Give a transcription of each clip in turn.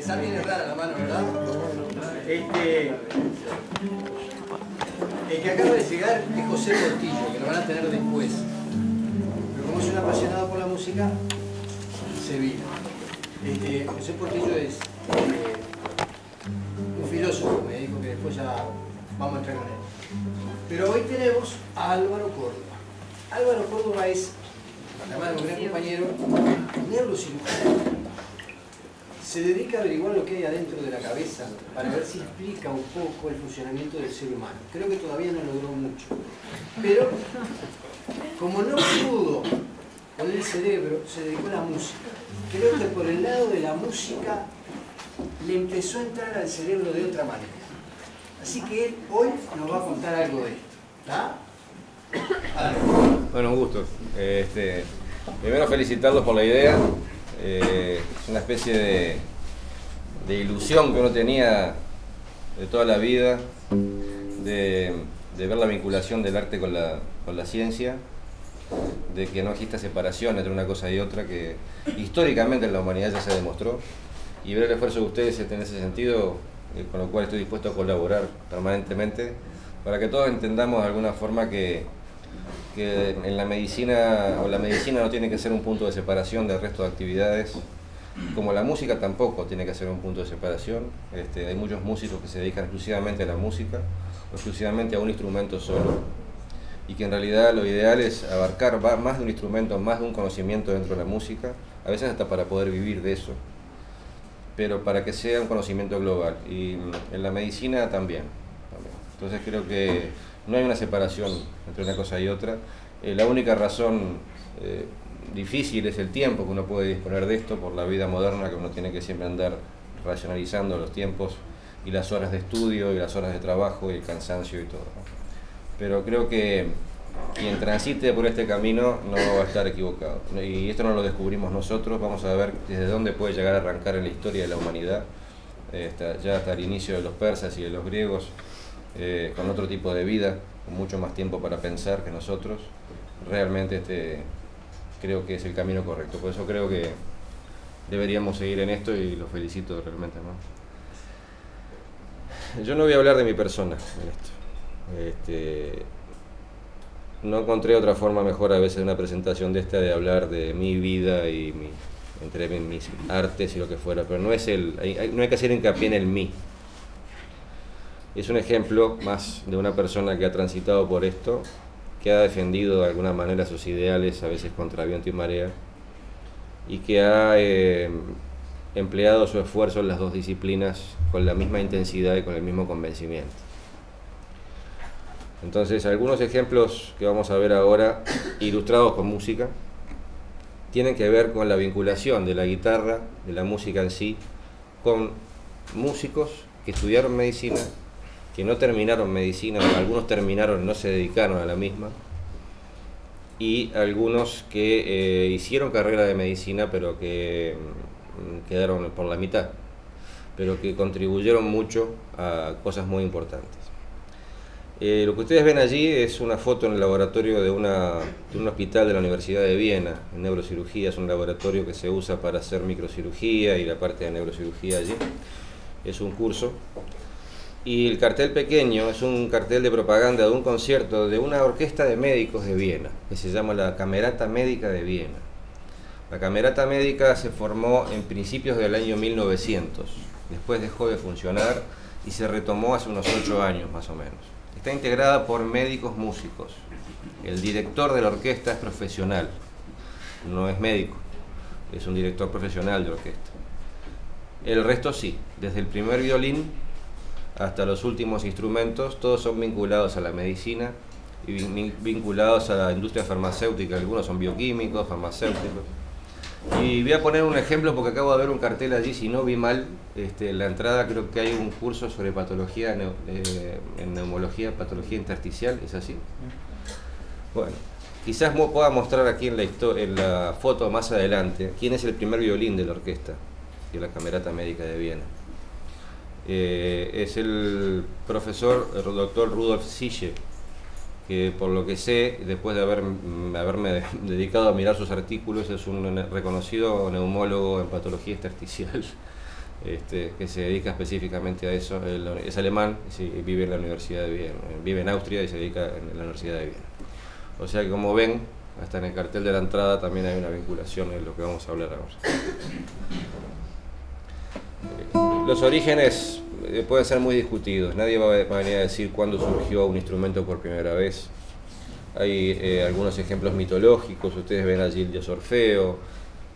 Esa viene rara la mano, ¿verdad? El que acaba de llegar es José Portillo, que lo van a tener después. Pero como es un apasionado por la música, se vino. José Portillo es un filósofo, me dijo que después ya vamos a entrar con él. Pero hoy tenemos a Álvaro Córdoba. Álvaro Córdoba es, además de un gran compañero, neurocirujano. Se dedica a averiguar lo que hay adentro de la cabeza para ver si explica un poco el funcionamiento del ser humano. Creo que todavía no logró mucho. Pero, como no pudo con el cerebro, se dedicó a la música. Creo que por el lado de la música le empezó a entrar al cerebro de otra manera. Así que él hoy nos va a contar algo de esto. ¿Está? Bueno, un gusto. Primero felicitarlos por la idea. Es una especie de ilusión que uno tenía de toda la vida de ver la vinculación del arte con la ciencia, de que no exista separación entre una cosa y otra, que históricamente en la humanidad ya se demostró, y ver el esfuerzo de ustedes en ese sentido, con lo cual estoy dispuesto a colaborar permanentemente, para que todos entendamos de alguna forma que en la medicina no tiene que ser un punto de separación del resto de actividades, como la música tampoco tiene que ser un punto de separación. Hay muchos músicos que se dedican exclusivamente a la música, o exclusivamente a un instrumento solo, y que en realidad lo ideal es abarcar más de un instrumento, más de un conocimiento dentro de la música, a veces hasta para poder vivir de eso, pero para que sea un conocimiento global, y en la medicina también. Entonces creo que no hay una separación entre una cosa y otra. La única razón difícil es el tiempo que uno puede disponer de esto por la vida moderna, que uno tiene que siempre andar racionalizando los tiempos y las horas de estudio y las horas de trabajo y el cansancio y todo, ¿no? Pero creo que quien transite por este camino no va a estar equivocado. Y esto no lo descubrimos nosotros, vamos a ver desde dónde puede llegar a arrancar en la historia de la humanidad, ya hasta el inicio de los persas y de los griegos, con otro tipo de vida, con mucho más tiempo para pensar que nosotros. Realmente creo que es el camino correcto, por eso creo que deberíamos seguir en esto y los felicito realmente, ¿no? Yo no voy a hablar de mi persona en esto. No encontré otra forma mejor a veces de una presentación de esta de hablar de mi vida y entre mis artes y lo que fuera, pero no hay que hacer hincapié en el mí. Es un ejemplo más de una persona que ha transitado por esto, que ha defendido de alguna manera sus ideales, a veces contra viento y marea, y que ha empleado su esfuerzo en las dos disciplinas con la misma intensidad y con el mismo convencimiento. Entonces, algunos ejemplos que vamos a ver ahora, ilustrados con música, tienen que ver con la vinculación de la guitarra, de la música en sí, con músicos que estudiaron medicina, que no terminaron medicina, algunos terminaron y no se dedicaron a la misma, y algunos que hicieron carrera de medicina pero que quedaron por la mitad, pero que contribuyeron mucho a cosas muy importantes. Lo que ustedes ven allí es una foto en el laboratorio de un hospital de la Universidad de Viena, en neurocirugía. Es un laboratorio que se usa para hacer microcirugía y la parte de neurocirugía allí. Es un curso. Y el cartel pequeño es un cartel de propaganda de un concierto de una orquesta de médicos de Viena, que se llama la Camerata Médica de Viena. La Camerata Médica se formó en principios del año 1900, después dejó de funcionar y se retomó hace unos 8 años más o menos. Está integrada por médicos músicos. El director de la orquesta es profesional, no es médico, es un director profesional de orquesta. El resto sí, desde el primer violín hasta los últimos instrumentos, todos son vinculados a la medicina y vinculados a la industria farmacéutica. Algunos son bioquímicos, farmacéuticos. Y voy a poner un ejemplo porque acabo de ver un cartel allí, si no vi mal, la entrada creo que hay un curso sobre patología en neumología, patología intersticial, ¿es así? Bueno, quizás pueda mostrar aquí en la foto más adelante quién es el primer violín de la orquesta de la Camerata Médica de Viena. Es el profesor, el doctor Rudolf Siche, que por lo que sé, después de haberme dedicado a mirar sus artículos, es un reconocido neumólogo en patología intersticial que se dedica específicamente a eso. Es alemán, sí, vive en la Universidad de Viena, vive en Austria y se dedica en la Universidad de Viena. O sea que, como ven, hasta en el cartel de la entrada también hay una vinculación en lo que vamos a hablar ahora. Los orígenes pueden ser muy discutidos. Nadie va a venir a decir cuándo surgió un instrumento por primera vez. Hay algunos ejemplos mitológicos, ustedes ven allí el dios Orfeo,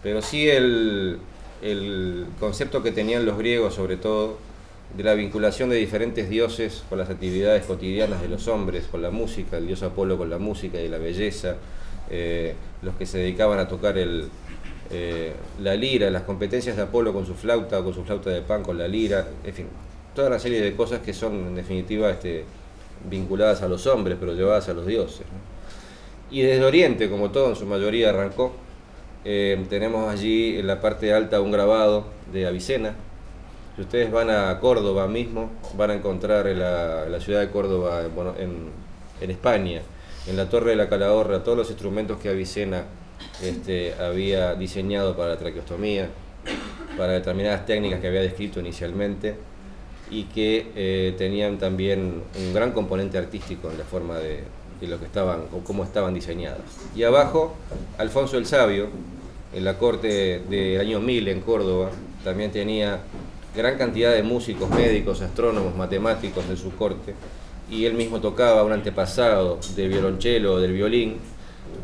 pero sí el concepto que tenían los griegos, sobre todo, de la vinculación de diferentes dioses con las actividades cotidianas de los hombres, con la música, el dios Apolo con la música y la belleza, los que se dedicaban a tocar la lira, las competencias de Apolo con su flauta de pan, con la lira, en fin, toda una serie de cosas que son en definitiva vinculadas a los hombres, pero llevadas a los dioses, ¿no? Y desde Oriente, como todo en su mayoría arrancó, tenemos allí en la parte alta un grabado de Avicena. Si ustedes van a Córdoba mismo, van a encontrar en la ciudad de Córdoba, bueno, en España, en la Torre de la Calahorra, todos los instrumentos que Avicena había diseñado para la traqueostomía, para determinadas técnicas que había descrito inicialmente, y que tenían también un gran componente artístico en la forma de lo que estaban, o cómo estaban diseñadas. Y abajo, Alfonso el Sabio, en la corte del año 1000 en Córdoba, también tenía gran cantidad de músicos, médicos, astrónomos, matemáticos en su corte, y él mismo tocaba un antepasado del violonchelo o del violín,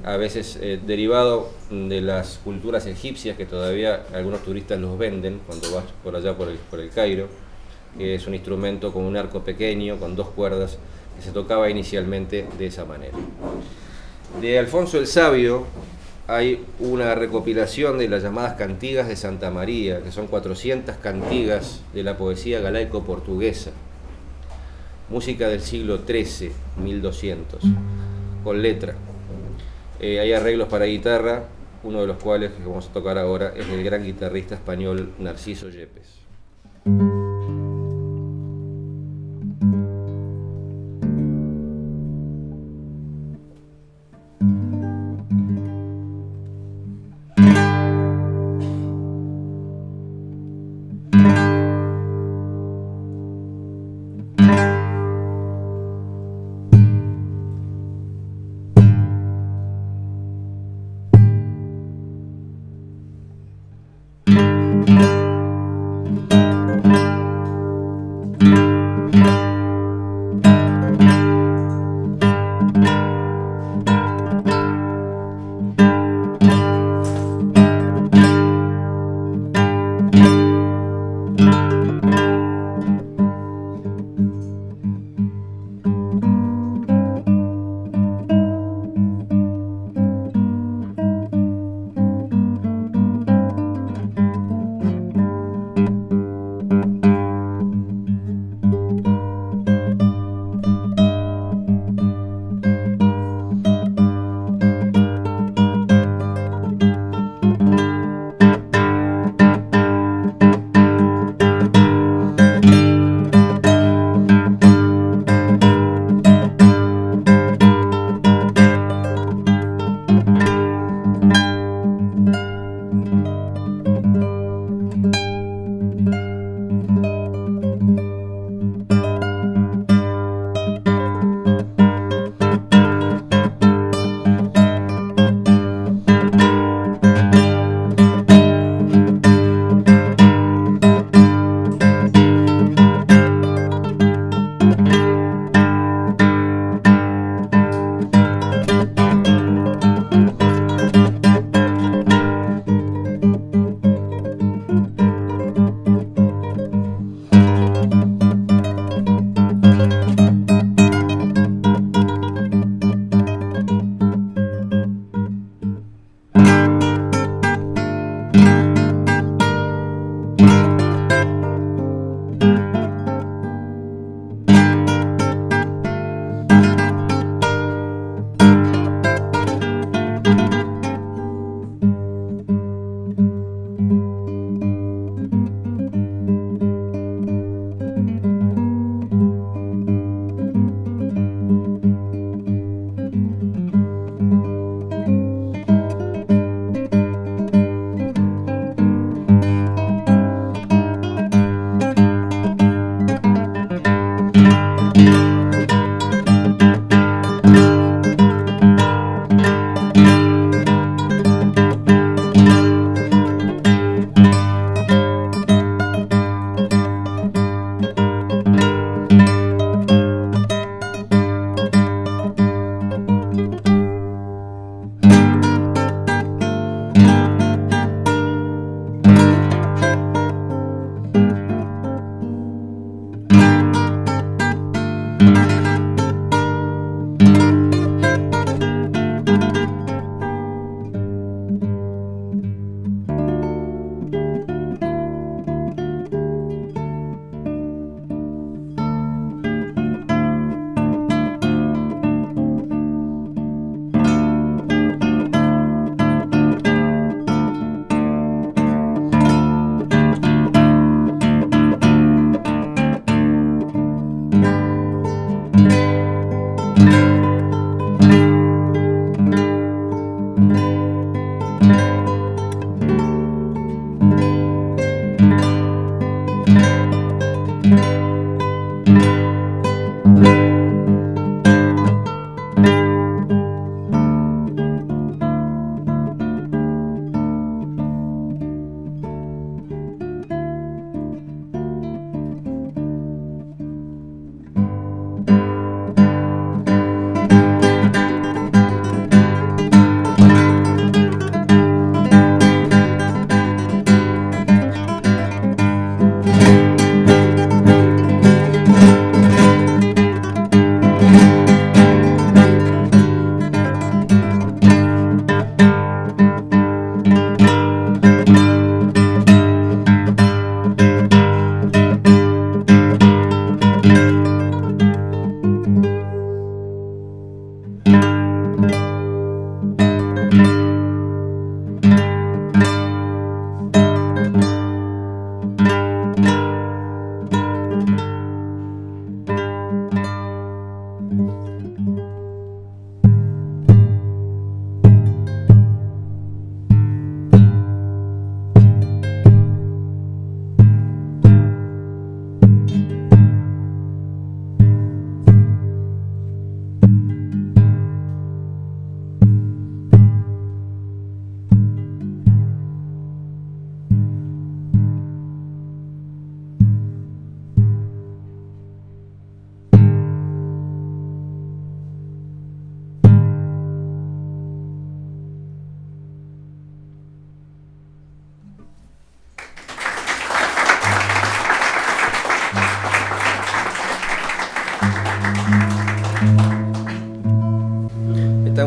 a veces derivado de las culturas egipcias, que todavía algunos turistas los venden cuando vas por allá por el Cairo, que es un instrumento con un arco pequeño, con 2 cuerdas, que se tocaba inicialmente de esa manera. De Alfonso el Sabio hay una recopilación de las llamadas cantigas de Santa María, que son 400 cantigas de la poesía galaico-portuguesa, música del siglo XIII, 1200, con letra. Hay arreglos para guitarra, uno de los cuales que vamos a tocar ahora es del gran guitarrista español Narciso Yepes.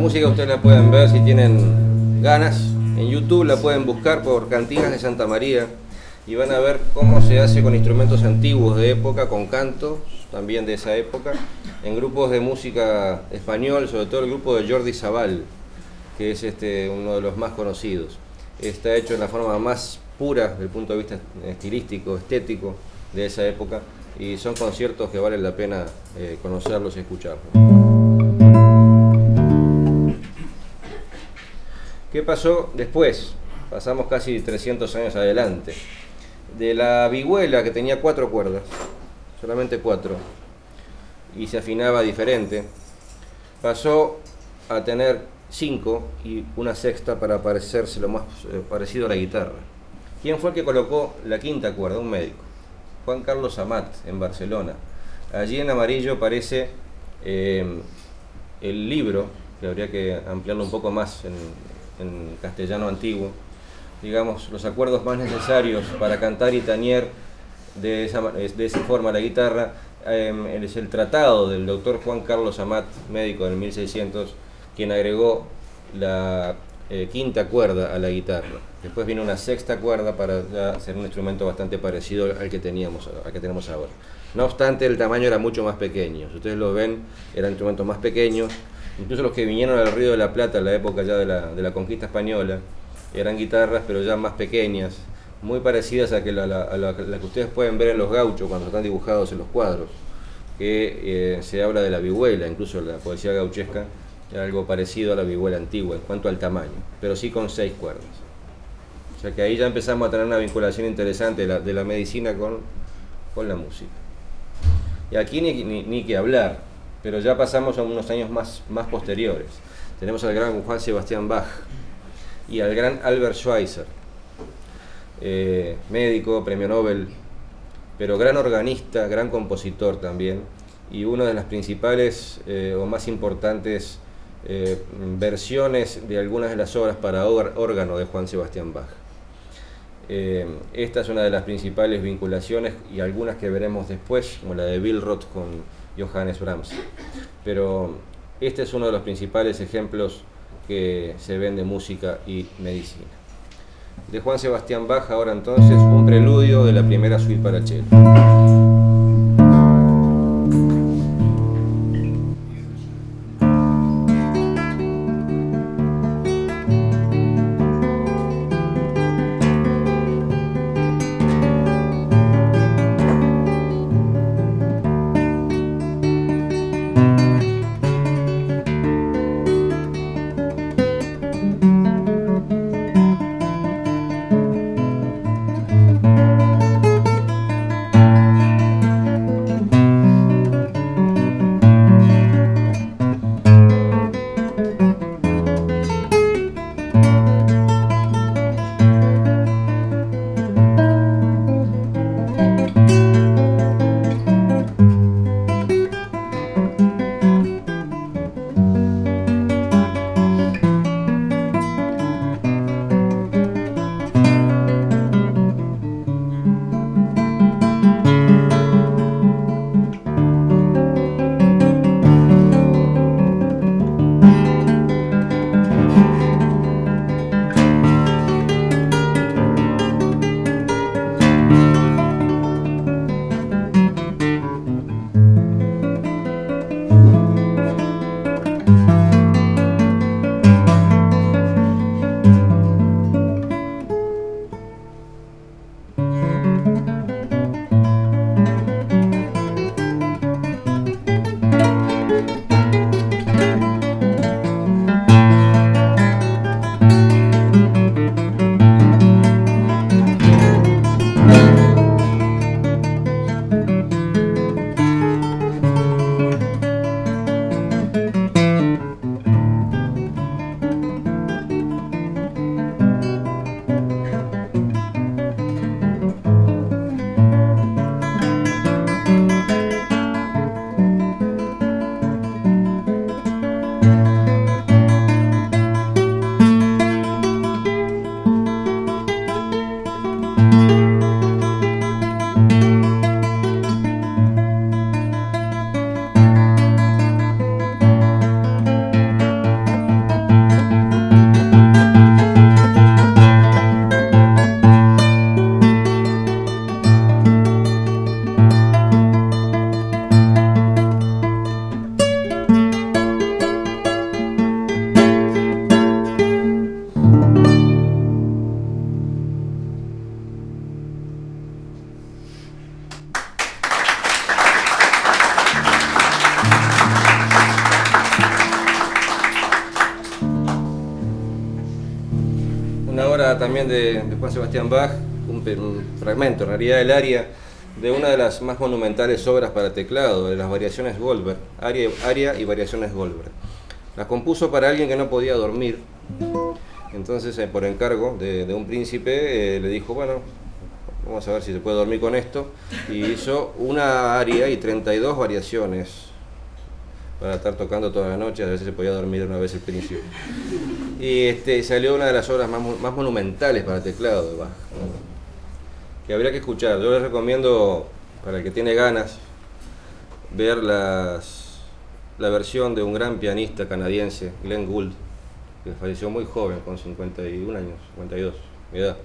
música ustedes la pueden ver si tienen ganas. En YouTube la pueden buscar por Cantigas de Santa María y van a ver cómo se hace con instrumentos antiguos de época, con cantos también de esa época, en grupos de música español, sobre todo el grupo de Jordi Sabal, que es uno de los más conocidos. Está hecho en la forma más pura desde el punto de vista estilístico, estético de esa época, y son conciertos que valen la pena conocerlos y escucharlos. ¿Qué pasó después? Pasamos casi 300 años adelante. De la vihuela, que tenía 4 cuerdas, solamente 4, y se afinaba diferente, pasó a tener 5 y una sexta para parecerse lo más parecido a la guitarra. ¿Quién fue el que colocó la 5ª cuerda? Un médico, Juan Carlos Amat, en Barcelona. Allí en amarillo aparece el libro, que habría que ampliarlo un poco más en castellano antiguo, digamos, los acuerdos más necesarios para cantar y tañer de esa forma la guitarra. Es el tratado del doctor Juan Carlos Amat, médico del 1600, quien agregó la 5ª cuerda a la guitarra. Después vino una 6ª cuerda para ya hacer un instrumento bastante parecido al que tenemos ahora. No obstante, el tamaño era mucho más pequeño. Si ustedes lo ven, eran instrumentos más pequeños. Incluso los que vinieron al Río de la Plata en la época ya de la conquista española, eran guitarras pero ya más pequeñas, muy parecidas a la que ustedes pueden ver en los gauchos cuando están dibujados en los cuadros, que se habla de la vihuela, incluso la poesía gauchesca era algo parecido a la vihuela antigua en cuanto al tamaño, pero sí con 6 cuerdas. O sea que ahí ya empezamos a tener una vinculación interesante de la medicina con la música. Y aquí ni que hablar, pero ya pasamos a unos años más posteriores. Tenemos al gran Juan Sebastián Bach y al gran Albert Schweitzer, médico, premio Nobel, pero gran organista, gran compositor también, y una de las principales o más importantes versiones de algunas de las obras para órgano de Juan Sebastián Bach. Esta es una de las principales vinculaciones, y algunas que veremos después, como la de Bill Roth con Johannes Brahms. Pero este es uno de los principales ejemplos que se ven de música y medicina. De Juan Sebastián Bach, ahora entonces, un preludio de la primera suite para cello. también de Juan Sebastián Bach, un fragmento, en realidad el aria de una de las más monumentales obras para teclado, de las variaciones Goldberg, aria y variaciones Goldberg. Las compuso para alguien que no podía dormir. Entonces, por encargo de un príncipe, le dijo, bueno, vamos a ver si se puede dormir con esto. Y hizo una aria y 32 variaciones para estar tocando toda la noche, a veces se podía dormir una vez el príncipe. Y salió una de las obras más monumentales para teclado de Bach, que habría que escuchar. Yo les recomiendo, para el que tiene ganas, ver la versión de un gran pianista canadiense, Glenn Gould, que falleció muy joven, con 51 años, 52, mi edad.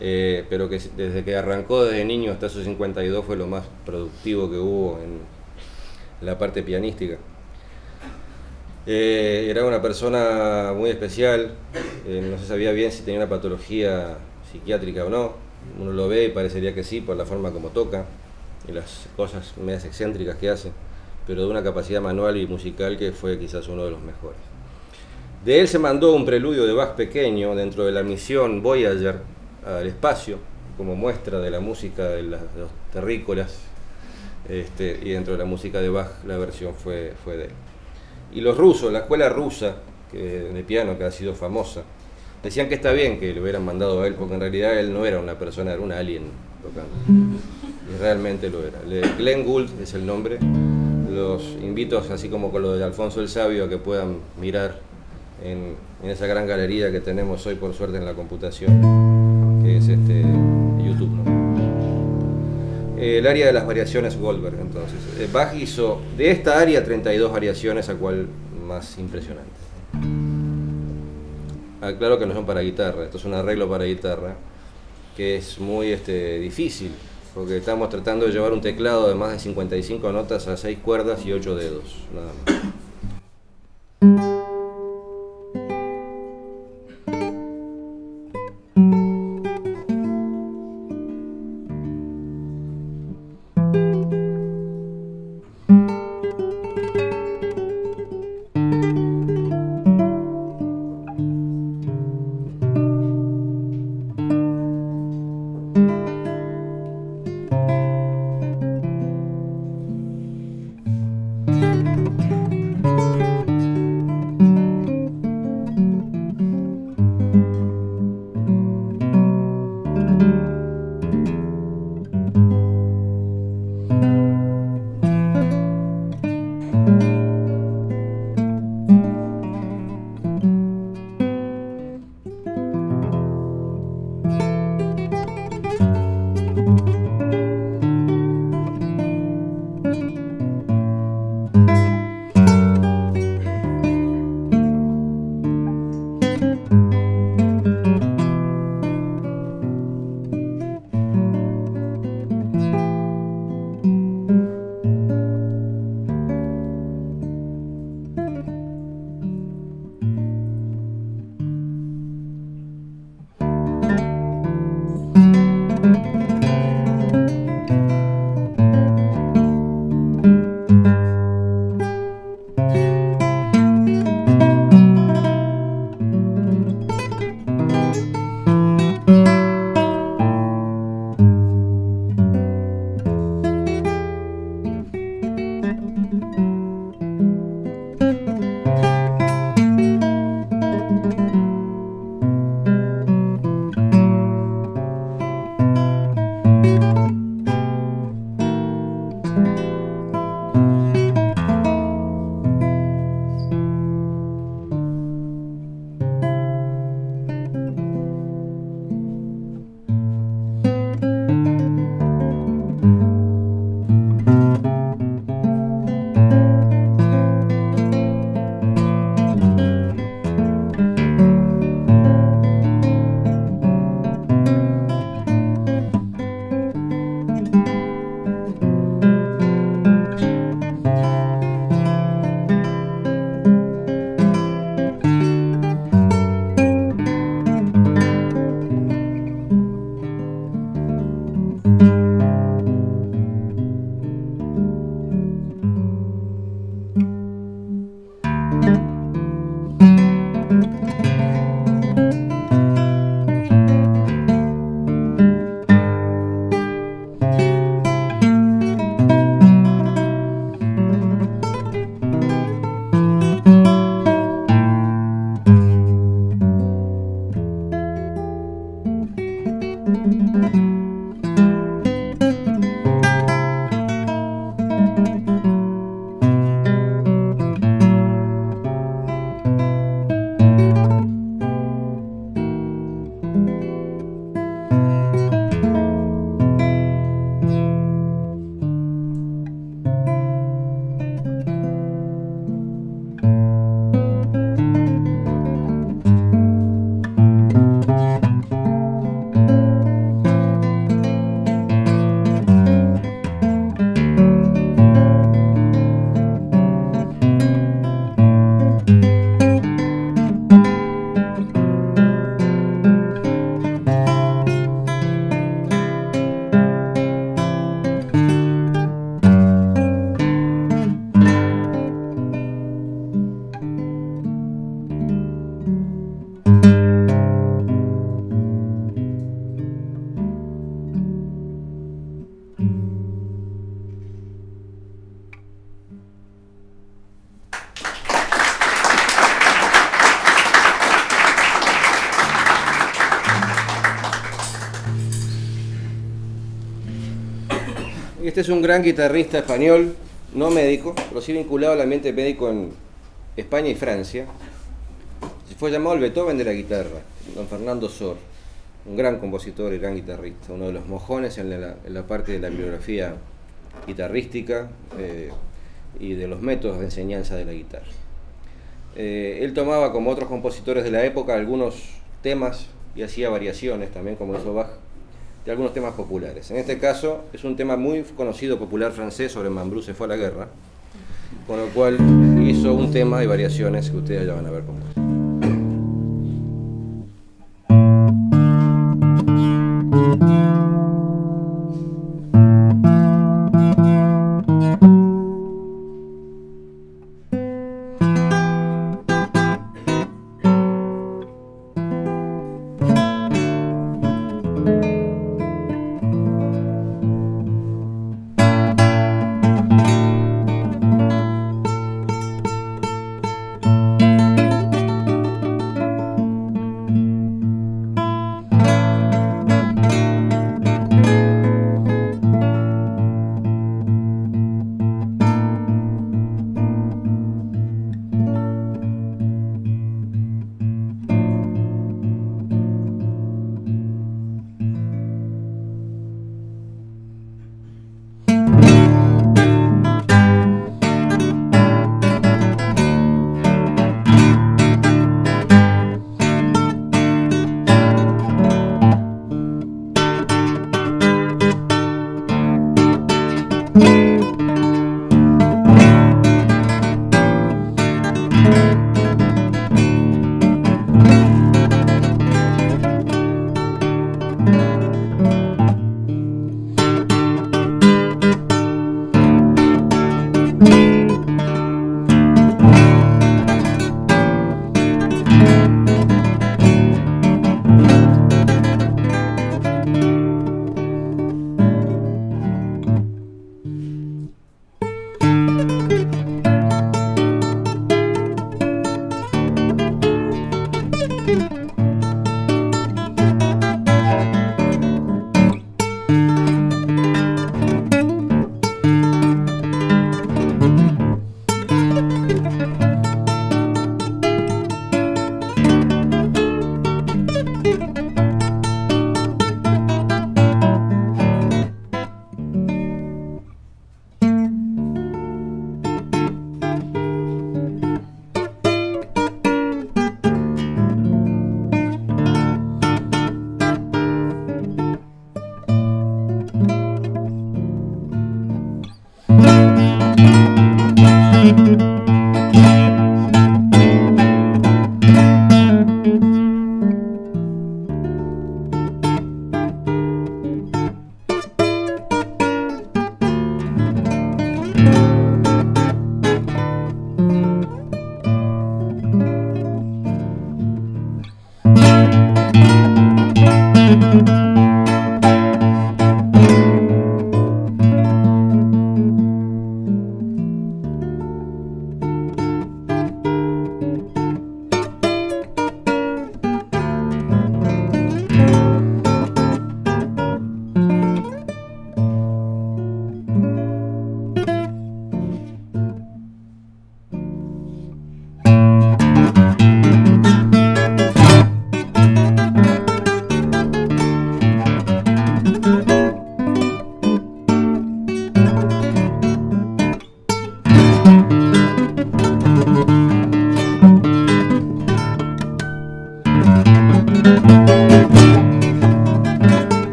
Pero que desde que arrancó desde niño hasta sus 52 fue lo más productivo que hubo en la parte pianística. Era una persona muy especial, no se sabía bien si tenía una patología psiquiátrica o no. Uno lo ve y parecería que sí, por la forma como toca y las cosas medias excéntricas que hace, pero de una capacidad manual y musical que fue quizás uno de los mejores. De él se mandó un preludio de Bach pequeño dentro de la misión Voyager al espacio, como muestra de la música de los terrícolas, y dentro de la música de Bach la versión fue de él. Y los rusos, la escuela rusa de piano que ha sido famosa, decían que está bien que le hubieran mandado a él, porque en realidad él no era una persona, era un alien tocando. Y realmente lo era. Glenn Gould es el nombre. Los invito, así como con lo de Alfonso el Sabio, a que puedan mirar en esa gran galería que tenemos hoy, por suerte, en la computación, que es YouTube, ¿no? El aria de las variaciones Goldberg, entonces. Bach hizo de esta aria 32 variaciones, a cual más impresionante. Claro que no son para guitarra, esto es un arreglo para guitarra, que es muy difícil, porque estamos tratando de llevar un teclado de más de 55 notas a 6 cuerdas y 8 dedos, nada más. Este es un gran guitarrista español, no médico, pero sí vinculado al ambiente médico en España y Francia. Fue llamado el Beethoven de la guitarra, don Fernando Sor, un gran compositor y gran guitarrista, uno de los mojones en la parte de la bibliografía guitarrística y de los métodos de enseñanza de la guitarra. Él tomaba, como otros compositores de la época, algunos temas y hacía variaciones también, como hizo Bach, de algunos temas populares. En este caso es un tema muy conocido, popular francés, sobre Mambrú se fue a la guerra, con lo cual hizo un tema y variaciones que ustedes ya van a ver cómo es.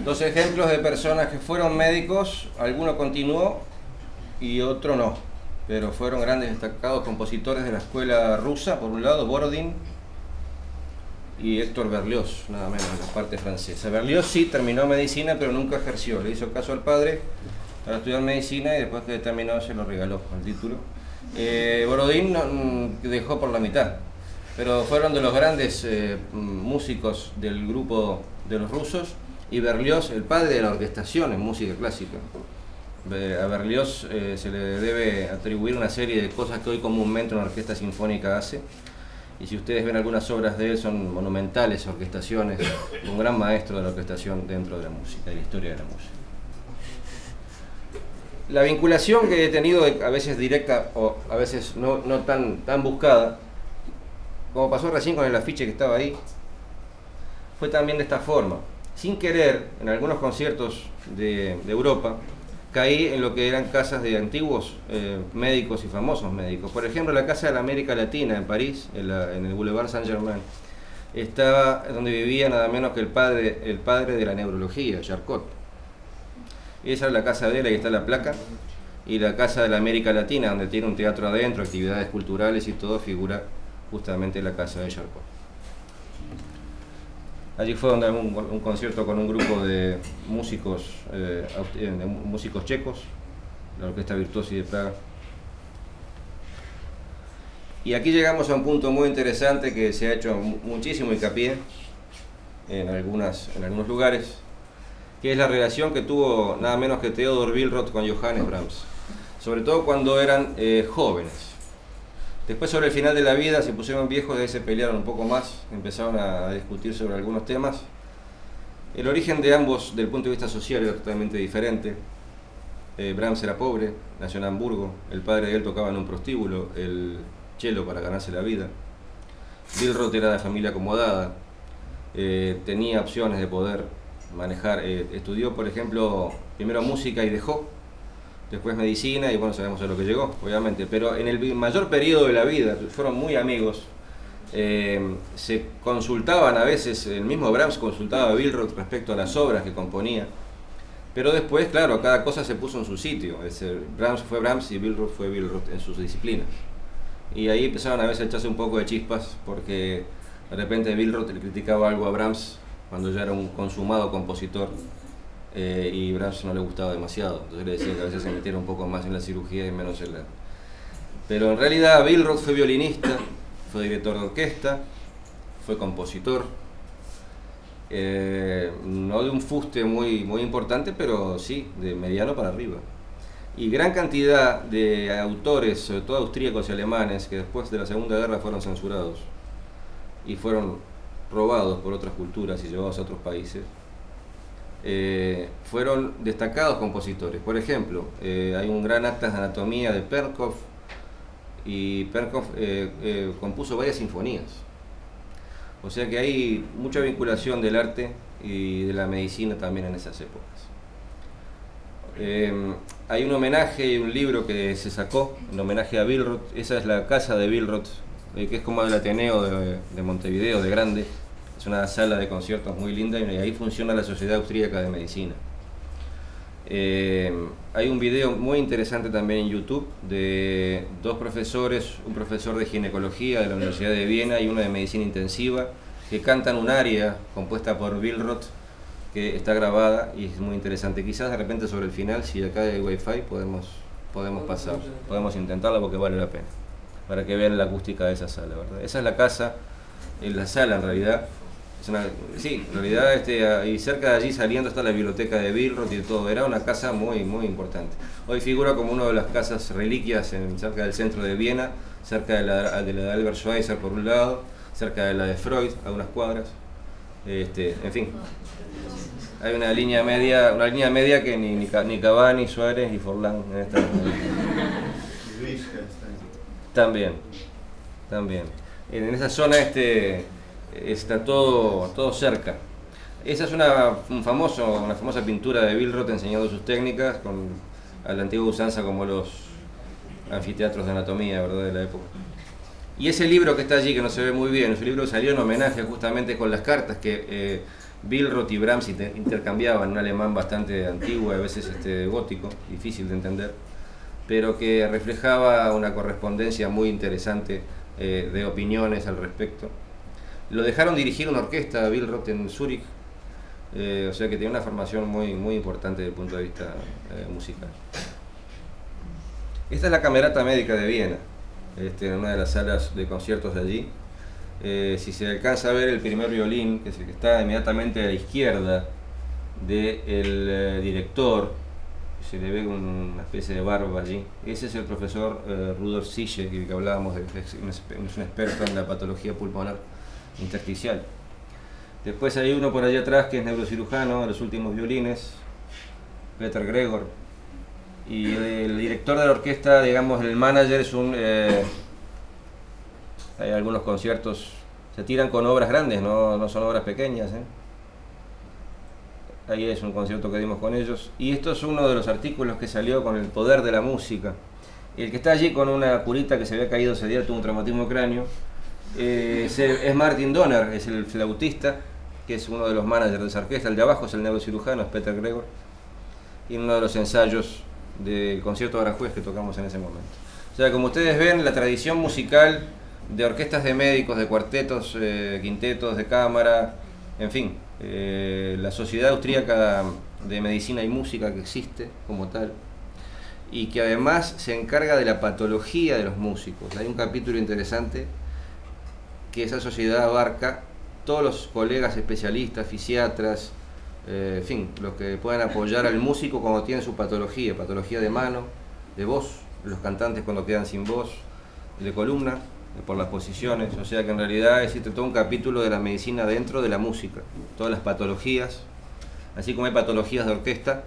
Dos ejemplos de personas que fueron médicos, alguno continuó y otro no, pero fueron grandes destacados compositores de la escuela rusa, por un lado, Borodin y Héctor Berlioz, nada menos, en la parte francesa. Berlioz sí terminó medicina, pero nunca ejerció, le hizo caso al padre para estudiar medicina y después que terminó se lo regaló el título. Borodin dejó por la mitad, pero fueron de los grandes músicos del grupo de los rusos. Y Berlioz, el padre de la orquestación en música clásica. A Berlioz se le debe atribuir una serie de cosas que hoy comúnmente una orquesta sinfónica hace. Y si ustedes ven algunas obras de él, son monumentales orquestaciones, un gran maestro de la orquestación dentro de la música, de la historia de la música. La vinculación que he tenido, a veces directa o a veces no tan buscada, como pasó recién con el afiche que estaba ahí, fue también de esta forma. Sin querer, en algunos conciertos de Europa, caí en lo que eran casas de antiguos médicos y famosos médicos. Por ejemplo, la Casa de la América Latina en París, en el Boulevard Saint-Germain, estaba donde vivía nada menos que el padre de la neurología, Charcot. Esa es la casa de él, ahí está la placa. Y la Casa de la América Latina, donde tiene un teatro adentro, actividades culturales y todo, figura justamente la casa de Charcot. Allí fue donde un concierto con un grupo de músicos checos, la Orquesta Virtuosi de Praga. Y aquí llegamos a un punto muy interesante que se ha hecho muchísimo hincapié en algunos lugares, que es la relación que tuvo nada menos que Theodor Willroth con Johannes Brahms, sobre todo cuando eran jóvenes. Después, sobre el final de la vida, se pusieron viejos y ahí se pelearon un poco más, empezaron a discutir sobre algunos temas. El origen de ambos, desde el punto de vista social, era totalmente diferente. Brahms era pobre, nació en Hamburgo, el padre de él tocaba en un prostíbulo el cello para ganarse la vida. Willroth era de familia acomodada, tenía opciones de poder manejar, estudió, por ejemplo, primero música y dejó. Después medicina y bueno, sabemos a lo que llegó, obviamente, pero en el mayor periodo de la vida fueron muy amigos, se consultaban a veces, el mismo Brahms consultaba a Willroth respecto a las obras que componía, pero después, claro, cada cosa se puso en su sitio, es decir, Brahms fue Brahms y Willroth fue Willroth en sus disciplinas, y ahí empezaron a veces a echarse un poco de chispas, porque de repente Willroth le criticaba algo a Brahms cuando ya era un consumado compositor, y Brahms no le gustaba demasiado, entonces le decía que a veces se metiera un poco más en la cirugía y menos en la... Pero en realidad Willroth fue violinista, fue director de orquesta, fue compositor, no de un fuste muy importante, pero sí, de mediano para arriba. Y gran cantidad de autores, sobre todo austríacos y alemanes, que después de la Segunda Guerra fueron censurados y fueron robados por otras culturas y llevados a otros países, fueron destacados compositores. Por ejemplo, hay un gran Atlas de Anatomía de Perkov, y Perkov compuso varias sinfonías. O sea que hay mucha vinculación del arte y de la medicina también en esas épocas. Hay un homenaje y un libro que se sacó en homenaje a Willroth. Esa es la casa de Willroth, que es como el Ateneo de Montevideo, de grande. Es una sala de conciertos muy linda y ahí funciona la Sociedad Austríaca de Medicina. Hay un video muy interesante también en YouTube de dos profesores, un profesor de ginecología de la Universidad de Viena y uno de medicina intensiva, que cantan un aria compuesta por Willroth, que está grabada y es muy interesante. Quizás de repente sobre el final, si acá hay wifi, podemos pasar, podemos intentarla porque vale la pena, para que vean la acústica de esa sala, ¿verdad? Esa es la casa, la sala en realidad. Sí, en realidad y cerca de allí saliendo está la biblioteca de Willroth y todo. Era una casa muy importante. Hoy figura como una de las casas reliquias cerca del centro de Viena, cerca de la de Albert Schweitzer por un lado, cerca de la de Freud, a unas cuadras. En fin, hay una línea media que ni Cavani, Suárez y Forlán en esta. También. En esa zona está todo cerca. Esa es una famosa pintura de Billroth enseñando sus técnicas a la antigua usanza como los anfiteatros de anatomía, ¿verdad?, de la época. Y ese libro que está allí, que no se ve muy bien, ese libro salió en homenaje justamente con las cartas que Billroth y Brahms intercambiaban, un alemán bastante antiguo, a veces gótico, difícil de entender, pero que reflejaba una correspondencia muy interesante de opiniones al respecto. Lo dejaron dirigir una orquesta, Billroth, en Zúrich, o sea que tiene una formación muy importante desde el punto de vista musical. Esta es la Camerata Médica de Viena, en una de las salas de conciertos de allí. Si se alcanza a ver el primer violín, que es el que está inmediatamente a la izquierda del director, se le ve una especie de barba allí. Ese es el profesor Rudolf Siche, que hablábamos, es un experto en la patología pulmonar intersticial. Después hay uno por allá atrás que es neurocirujano, de los últimos violines, Peter Gregor. Y el director de la orquesta, digamos, el manager es hay algunos conciertos, se tiran con obras grandes, no son obras pequeñas, Ahí es un concierto que dimos con ellos. Y esto es uno de los artículos que salió con el poder de la música. El que está allí con una curita que se había caído ese día, tuvo un traumatismo de cráneo, es Martin Donner, es el flautista, que es uno de los managers de esa orquesta. El de abajo es el neurocirujano, es Peter Gregor, y uno de los ensayos del concierto de Aranjuez que tocamos en ese momento. O sea, como ustedes ven, la tradición musical de orquestas de médicos, de cuartetos, quintetos de cámara, en fin, la Sociedad Austríaca de Medicina y Música que existe como tal, y que además se encarga de la patología de los músicos. Hay un capítulo interesante que esa sociedad abarca todos los colegas especialistas, fisiatras, en fin, los que puedan apoyar al músico cuando tiene su patología de mano, de voz, los cantantes cuando quedan sin voz, de columna, por las posiciones. O sea que en realidad existe todo un capítulo de la medicina dentro de la música, todas las patologías, así como hay patologías de orquesta,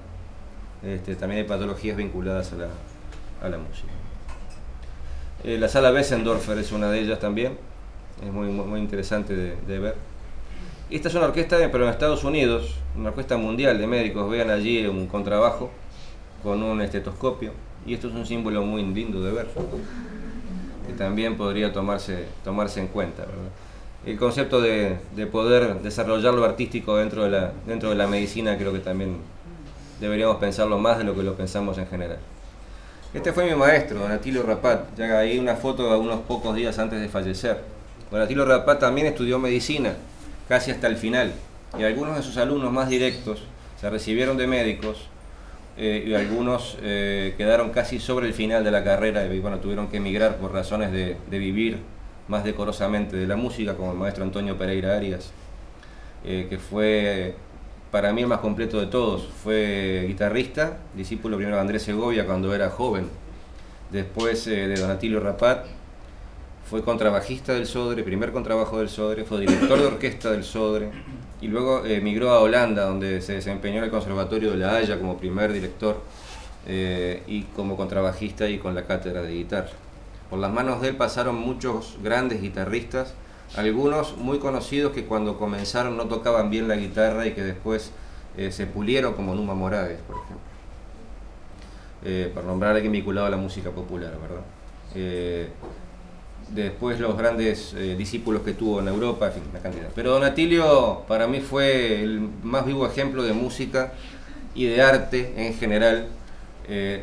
también hay patologías vinculadas a la música. La sala Wessendorfer es una de ellas también, es muy interesante de ver. Esta es una orquesta, pero en Estados Unidos, una orquesta mundial de médicos. Vean allí un contrabajo con un estetoscopio, y esto es un símbolo muy lindo de ver, que también podría tomarse en cuenta, ¿verdad? El concepto de poder desarrollar lo artístico dentro de la medicina, creo que también deberíamos pensarlo más de lo que lo pensamos en general. Este fue mi maestro, Don Atilio Rapat. Ya hay una foto de unos pocos días antes de fallecer. Don Atilio Rapat también estudió medicina, casi hasta el final, y algunos de sus alumnos más directos se recibieron de médicos, y algunos quedaron casi sobre el final de la carrera y bueno, tuvieron que emigrar por razones de vivir más decorosamente de la música, como el maestro Antonio Pereira Arias, que fue para mí el más completo de todos. Fue guitarrista, discípulo primero de Andrés Segovia cuando era joven, después de Don Atilio Rapat. Fue contrabajista del Sodre, primer contrabajo del Sodre, fue director de orquesta del Sodre, y luego emigró a Holanda, donde se desempeñó en el Conservatorio de La Haya como primer director, y como contrabajista y con la cátedra de guitarra. Por las manos de él pasaron muchos grandes guitarristas, algunos muy conocidos que cuando comenzaron no tocaban bien la guitarra y que después se pulieron, como Numa Moragues, por ejemplo, para nombrar a alguien vinculado a la música popular, ¿verdad? Después los grandes discípulos que tuvo en Europa, en fin, una cantidad. Pero Don Atilio para mí fue el más vivo ejemplo de música y de arte en general,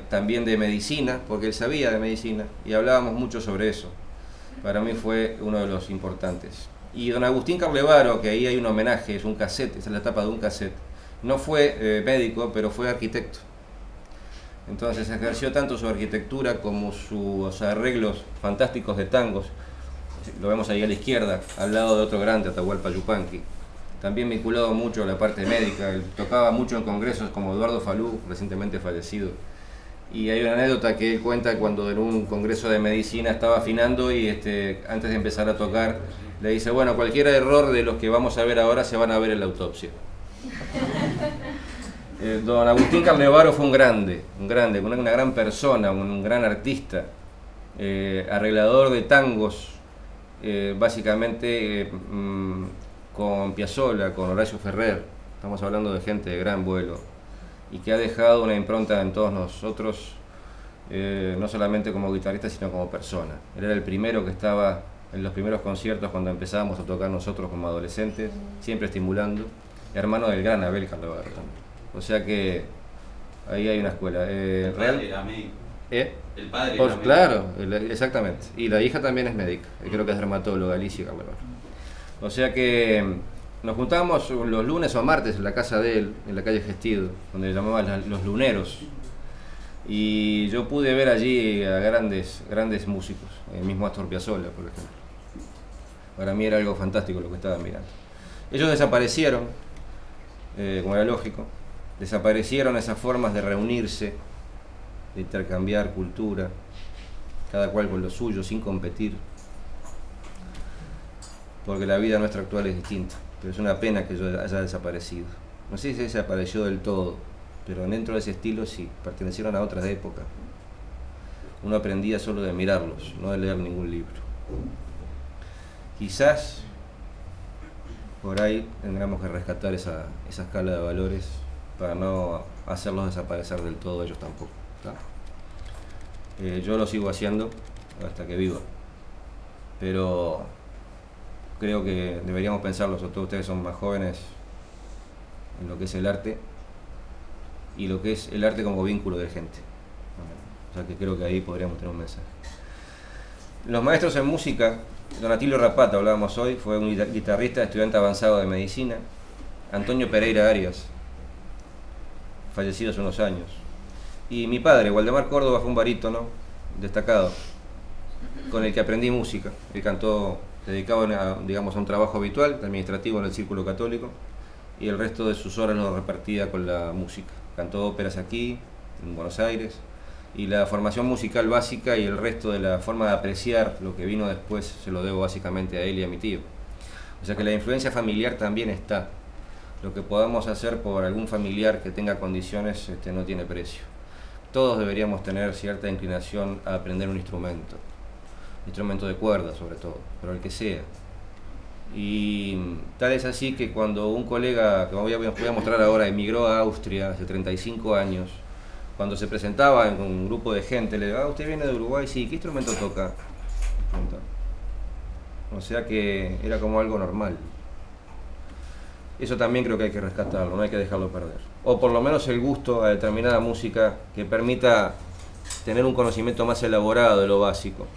también de medicina, porque él sabía de medicina y hablábamos mucho sobre eso. Para mí fue uno de los importantes. Y Don Agustín Carlevaro, que ahí hay un homenaje, es un cassette, esa es la tapa de un cassette. No fue médico, pero fue arquitecto. Entonces ejerció tanto su arquitectura como sus arreglos fantásticos de tangos. Lo vemos ahí a la izquierda, al lado de otro grande, Atahualpa Yupanqui. También vinculado mucho a la parte médica. Él tocaba mucho en congresos como Eduardo Falú, recientemente fallecido, Y hay una anécdota que él cuenta cuando en un congreso de medicina estaba afinando y antes de empezar a tocar le dice, bueno, cualquier error de los que vamos a ver ahora se van a ver en la autopsia. Don Agustín Carlevaro fue un grande, una gran persona, un gran artista, arreglador de tangos, básicamente con Piazzolla, con Horacio Ferrer. Estamos hablando de gente de gran vuelo y que ha dejado una impronta en todos nosotros, no solamente como guitarrista, sino como persona. Él era el primero que estaba en los primeros conciertos cuando empezábamos a tocar nosotros como adolescentes, siempre estimulando, hermano del gran Abel Carlevaro también. O sea que ahí hay una escuela. El padre era médico. El padre era médico. Claro, exactamente. Y la hija también es médica, creo que es dermatóloga, Alicia Carlevaro. O sea que nos juntábamos los lunes o martes en la casa de él, en la calle Gestido, donde llamaban los luneros. Y yo pude ver allí a grandes músicos, el mismo Astor Piazzolla, por ejemplo. Para mí era algo fantástico lo que estaba mirando. Ellos desaparecieron, como era lógico, desaparecieron esas formas de reunirse, de intercambiar cultura, cada cual con lo suyo, sin competir, porque la vida nuestra actual es distinta, pero es una pena que ellos haya desaparecido. No sé si desapareció del todo, pero dentro de ese estilo sí, pertenecieron a otras épocas. Uno aprendía solo de mirarlos, no de leer ningún libro. Quizás por ahí tendremos que rescatar esa escala de valores para no hacerlos desaparecer del todo ellos tampoco, ¿tá? Yo lo sigo haciendo hasta que viva, pero creo que deberíamos pensarlo, sobre todo ustedes son más jóvenes, en lo que es el arte y lo que es el arte como vínculo de gente. O sea que creo que ahí podríamos tener un mensaje. Los maestros en música, Don Atilio Rapata, hablábamos hoy, fue un guitarrista, estudiante avanzado de medicina. Antonio Pereira Arias, fallecido hace unos años. Y mi padre, Waldemar Córdoba, fue un barítono destacado, con el que aprendí música. Él cantó, dedicado a un trabajo habitual, administrativo en el Círculo Católico, y el resto de sus horas lo repartía con la música. Cantó óperas aquí, en Buenos Aires, y la formación musical básica y el resto de la forma de apreciar lo que vino después se lo debo básicamente a él y a mi tío. O sea que la influencia familiar también está. Lo que podamos hacer por algún familiar que tenga condiciones no tiene precio. Todos deberíamos tener cierta inclinación a aprender un instrumento de cuerda sobre todo, pero el que sea. Y tal es así que cuando un colega, que voy a mostrar ahora, emigró a Austria hace 35 años, cuando se presentaba en un grupo de gente, le digo, ¿usted viene de Uruguay? Sí, ¿qué instrumento toca? O sea que era como algo normal. Eso también creo que hay que rescatarlo, no hay que dejarlo perder. O por lo menos el gusto a determinada música que permita tener un conocimiento más elaborado de lo básico.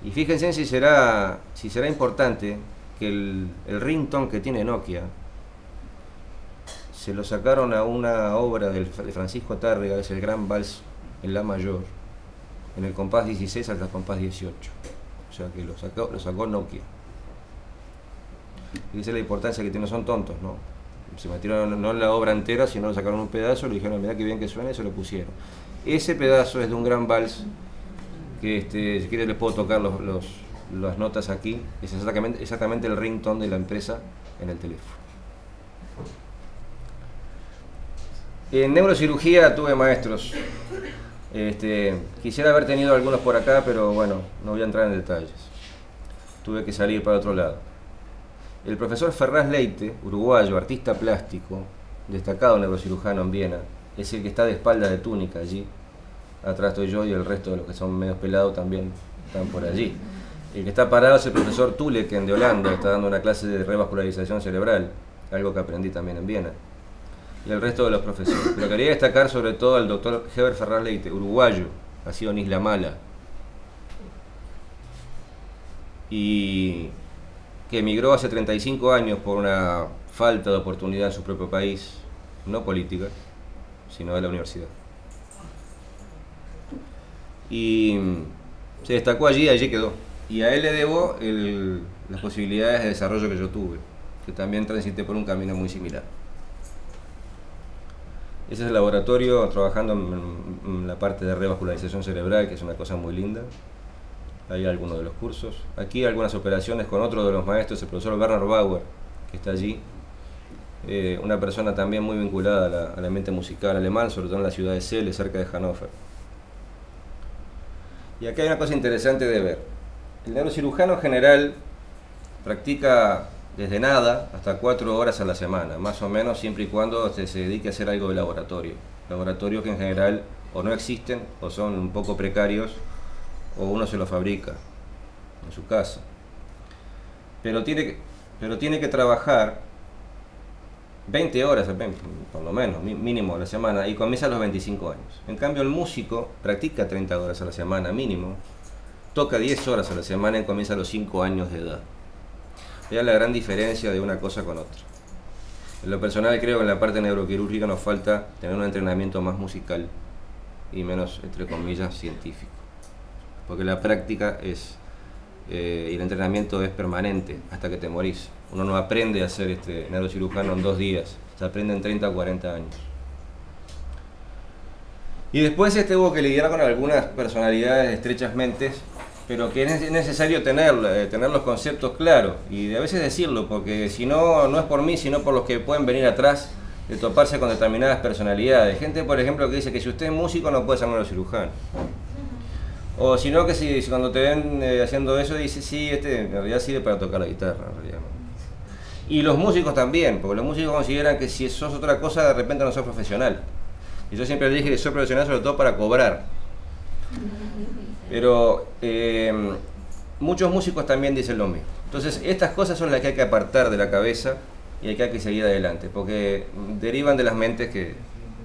Y fíjense si será importante que el ringtone que tiene Nokia se lo sacaron a una obra de Francisco Tárrega, es el Gran Vals en La mayor, en el compás 16 hasta el compás 18. O sea que lo sacó Nokia. Y esa es la importancia que tiene, son tontos, ¿no? Se metieron no en la obra entera, sino lo sacaron un pedazo, le dijeron, mirá qué bien que suena, y se lo pusieron. Ese pedazo es de un Gran Vals, que si quieres les puedo tocar las notas aquí, es exactamente el ringtone de la empresa en el teléfono. En neurocirugía tuve maestros. Quisiera haber tenido algunos por acá, pero bueno, no voy a entrar en detalles. Tuve que salir para otro lado. El profesor Ferraz Leite, uruguayo, artista plástico, destacado neurocirujano en Viena, es el que está de espalda de túnica allí. Atrás estoy yo y el resto de los que son medio pelados también están por allí. El que está parado es el profesor Tuleken de Holanda, está dando una clase de revascularización cerebral, algo que aprendí también en Viena. Y el resto de los profesores. Pero quería destacar sobre todo al doctor Heber Ferraz Leite, uruguayo, nacido en Isla Mala, y que emigró hace 35 años por una falta de oportunidad en su propio país, no política, sino de la universidad. Y se destacó allí quedó. Y a él le debo las posibilidades de desarrollo que yo tuve, que también transité por un camino muy similar. Ese es el laboratorio trabajando en la parte de revascularización cerebral, que es una cosa muy linda. Hay algunos de los cursos. Aquí algunas operaciones con otro de los maestros, el profesor Werner Bauer, que está allí. Una persona también muy vinculada al ambiente musical alemán, sobre todo en la ciudad de Celle, cerca de Hannover. Y acá hay una cosa interesante de ver. El neurocirujano general practica desde nada hasta 4 horas a la semana, más o menos, siempre y cuando se dedique a hacer algo de laboratorio. Laboratorios que en general o no existen o son un poco precarios, o uno se lo fabrica en su casa. Pero tiene que trabajar 20 horas, por lo menos, mínimo a la semana, y comienza a los 25 años. En cambio, el músico practica 30 horas a la semana, mínimo, toca 10 horas a la semana y comienza a los 5 años de edad. Vean la gran diferencia de una cosa con otra. En lo personal, creo que en la parte neuroquirúrgica nos falta tener un entrenamiento más musical y menos, entre comillas, científico. Porque la práctica y el entrenamiento es permanente hasta que te morís. Uno no aprende a ser neurocirujano en 2 días, se aprende en 30 o 40 años. Y después hubo que lidiar con algunas personalidades de estrechas mentes, pero que es necesario tener los conceptos claros y a veces decirlo, porque si no, no es por mí, sino por los que pueden venir atrás de toparse con determinadas personalidades. Gente, por ejemplo, que dice que si usted es músico no puede ser neurocirujano. O si no, que si cuando te ven haciendo eso, dice, sí, en realidad sirve para tocar la guitarra, en realidad. Y los músicos también, porque los músicos consideran que si sos otra cosa, de repente no sos profesional. Y yo siempre dije que soy profesional sobre todo para cobrar. Pero muchos músicos también dicen lo mismo. Entonces, estas cosas son las que hay que apartar de la cabeza y hay que seguir adelante, porque derivan de las mentes que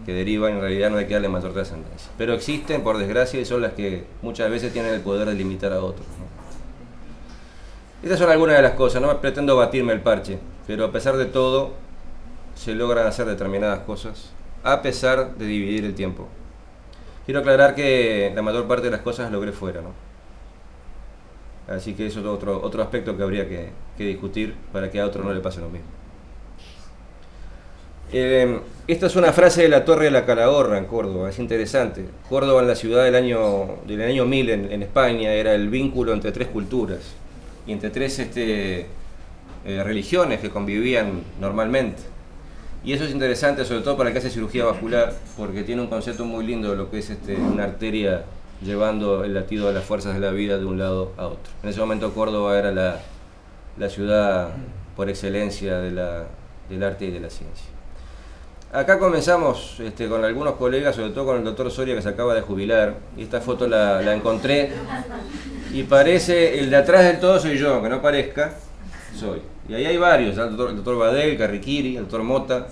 derivan, en realidad no hay que darle mayor trascendencia. Pero existen, por desgracia, y son las que muchas veces tienen el poder de limitar a otros, ¿no? Estas son algunas de las cosas, no pretendo batirme el parche, pero a pesar de todo, se logran hacer determinadas cosas, a pesar de dividir el tiempo. Quiero aclarar que la mayor parte de las cosas las logré fuera, ¿no? Así que eso es otro aspecto que habría que discutir para que a otro no le pase lo mismo. Esta es una frase de la Torre de la Calahorra en Córdoba, es interesante. Córdoba, en la ciudad del año 1000 en España, era el vínculo entre 3 culturas y entre 3 religiones que convivían normalmente. Y eso es interesante, sobre todo para el que hace cirugía vascular, porque tiene un concepto muy lindo de lo que es una arteria llevando el latido de las fuerzas de la vida de un lado a otro. En ese momento Córdoba era la ciudad por excelencia del arte y de la ciencia. Acá comenzamos con algunos colegas, sobre todo con el doctor Soria, que se acaba de jubilar, y esta foto la encontré, y parece, el de atrás del todo soy yo, que no parezca, soy. Y ahí hay varios, el doctor Badel, Carriquiri, el doctor Mota.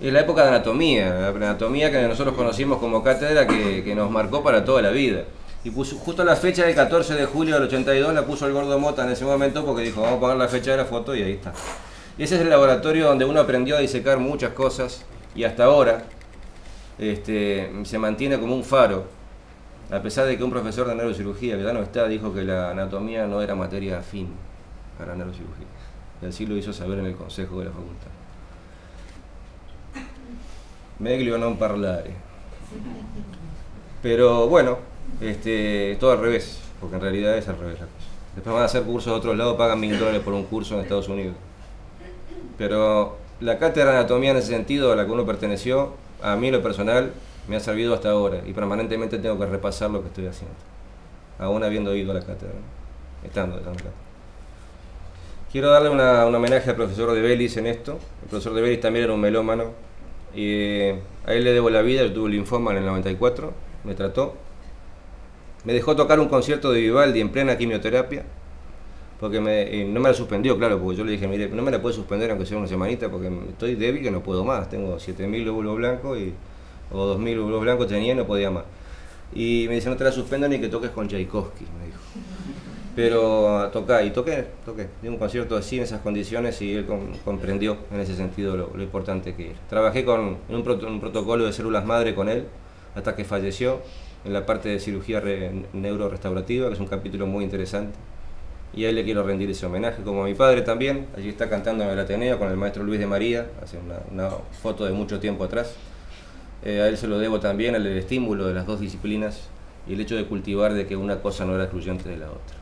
Es la época de anatomía que nosotros conocimos como cátedra, que nos marcó para toda la vida. Y puso justo la fecha del 14 de julio del 82, la puso el gordo Mota en ese momento, porque dijo, vamos a poner la fecha de la foto, y ahí está. Y ese es el laboratorio donde uno aprendió a disecar muchas cosas, y hasta ahora se mantiene como un faro, a pesar de que un profesor de neurocirugía, que ya no está, dijo que la anatomía no era materia afín a la neurocirugía. Y así lo hizo saber en el consejo de la facultad. Meglio non parlare. Pero bueno, todo al revés, porque en realidad es al revés la cosa. Después van a hacer cursos de otros lados, pagan $1000 por un curso en Estados Unidos. Pero la cátedra de anatomía en ese sentido a la que uno perteneció, a mí en lo personal, me ha servido hasta ahora y permanentemente tengo que repasar lo que estoy haciendo, aún habiendo ido a la cátedra, ¿no? Estando acá. Quiero darle un homenaje al profesor de Belis en esto. El profesor de Belis también era un melómano y a él le debo la vida. Yo tuve linfoma en el 94, me trató, me dejó tocar un concierto de Vivaldi en plena quimioterapia, porque no me la suspendió, claro, porque yo le dije, mire, no me la puede suspender aunque sea una semanita, porque estoy débil que no puedo más, tengo 7000 glóbulos blancos o 2000 glóbulos blancos tenía y no podía más. Y me dice, no te la suspendo ni que toques con Tchaikovsky, me dijo. Pero toqué, di un concierto así en esas condiciones y él comprendió en ese sentido lo importante que era. Trabajé en un protocolo de células madre con él hasta que falleció en la parte de cirugía neurorestaurativa, que es un capítulo muy interesante. Y a él le quiero rendir ese homenaje, como a mi padre también. Allí está cantando en el Ateneo con el maestro Luis de María, hace una foto de mucho tiempo atrás. A él se lo debo también el estímulo de las dos disciplinas y el hecho de cultivar de que una cosa no era excluyente de la otra.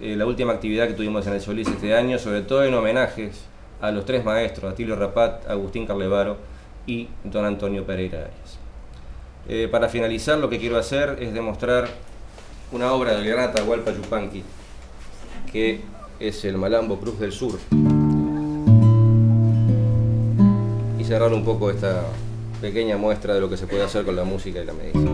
La última actividad que tuvimos en el Solís este año, sobre todo en homenajes a los tres maestros, Atilio Rapat, Agustín Carlevaro y don Antonio Pereira Arias. Para finalizar, lo que quiero hacer es demostrar una obra del gran Atahualpa Yupanqui, que es el Malambo Cruz del Sur, y cerrar un poco esta pequeña muestra de lo que se puede hacer con la música y la medicina.